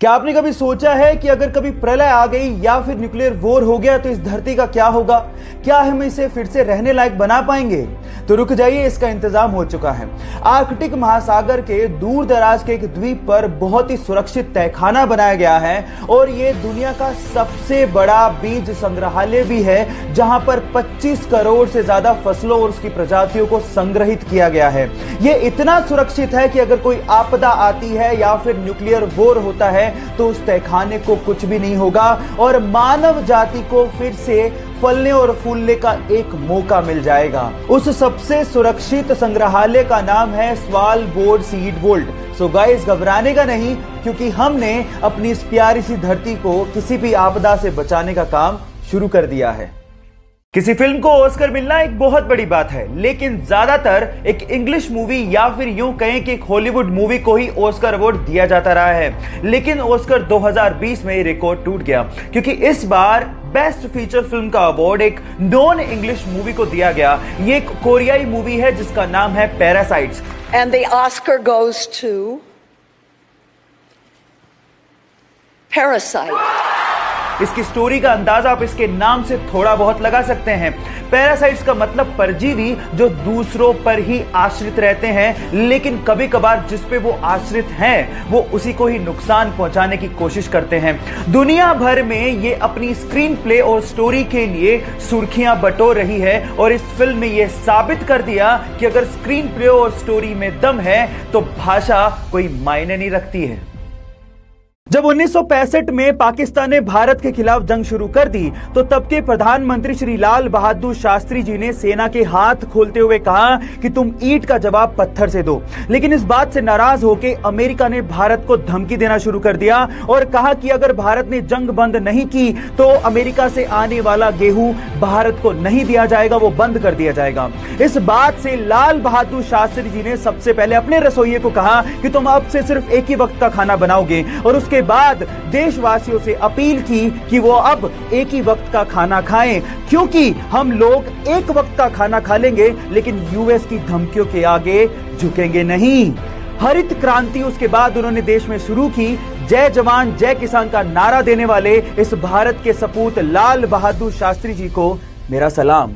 क्या आपने कभी सोचा है कि अगर कभी प्रलय आ गई या फिर न्यूक्लियर वॉर हो गया तो इस धरती का क्या होगा? क्या हम इसे फिर से रहने लायक बना पाएंगे? तो रुक जाइए, इसका इंतजाम हो चुका है। आर्कटिक महासागर के दूर दराज के एक द्वीप पर बहुत ही सुरक्षित तहखाना बनाया गया है और ये दुनिया का सबसे बड़ा बीज संग्रहालय भी है, जहां पर 25 करोड़ से ज्यादा फसलों और उसकी प्रजातियों को संग्रहित किया गया है। ये इतना सुरक्षित है कि अगर कोई आपदा आती है या फिर न्यूक्लियर वॉर होता है तो उस तहखाने को कुछ भी नहीं होगा और मानव जाति को फिर से फलने और फूलने का एक मौका मिल जाएगा। उस सबसे सुरक्षित संग्रहालय का नाम है स्वालबोर्ड सीड वोल्ट। सो गाइस, घबराने का नहीं, क्योंकि हमने अपनी इस प्यारी सी धरती को किसी भी आपदा से बचाने का काम शुरू कर दिया है। किसी फिल्म को ऑस्कर मिलना एक बहुत बड़ी बात है, लेकिन ज्यादातर एक इंग्लिश मूवी या फिर यूं कहें कि एक हॉलीवुड मूवी को ही ऑस्कर अवार्ड दिया जाता रहा है। लेकिन ऑस्कर 2020 में रिकॉर्ड टूट गया, क्योंकि इस बार बेस्ट फीचर फिल्म का अवार्ड एक नॉन इंग्लिश मूवी को दिया गया। ये एक कोरियाई मूवी है जिसका नाम है parasites. And the Oscar goes to parasite. इसकी स्टोरी का अंदाजा आप इसके नाम से थोड़ा बहुत लगा सकते हैं। पैरासाइट्स का मतलब परजीवी जो दूसरों पर ही आश्रित रहते हैं, लेकिन कभी कभार जिस पे वो आश्रित हैं वो उसी को ही नुकसान पहुंचाने की कोशिश करते हैं। दुनिया भर में ये अपनी स्क्रीन प्ले और स्टोरी के लिए सुर्खियां बटोर रही है और इस फिल्म में ये साबित कर दिया कि अगर स्क्रीन प्ले और स्टोरी में दम है तो भाषा कोई मायने नहीं रखती है। जब 1965 में पाकिस्तान ने भारत के खिलाफ जंग शुरू कर दी तो तब के प्रधानमंत्री श्री लाल बहादुर शास्त्री जी ने सेना के हाथ खोलते हुए कहा कि तुम ईंट का जवाब पत्थर से दो। लेकिन इस बात से नाराज होकर अमेरिका ने भारत को धमकी देना शुरू कर दिया और कहा कि अगर भारत ने जंग बंद नहीं की तो अमेरिका से आने वाला गेहूं भारत को नहीं दिया जाएगा, वो बंद कर दिया जाएगा। इस बात से लाल बहादुर शास्त्री जी ने सबसे पहले अपने रसोइये को कहा कि तुम अब से सिर्फ एक ही वक्त का खाना बनाओगे और उसके बाद देशवासियों से अपील की कि वो अब एक ही वक्त का खाना खाएं, क्योंकि हम लोग एक वक्त का खाना खा लेंगे लेकिन यूएस की धमकियों के आगे झुकेंगे नहीं। हरित क्रांति उसके बाद उन्होंने देश में शुरू की। जय जवान जय किसान का नारा देने वाले इस भारत के सपूत लाल बहादुर शास्त्री जी को मेरा सलाम।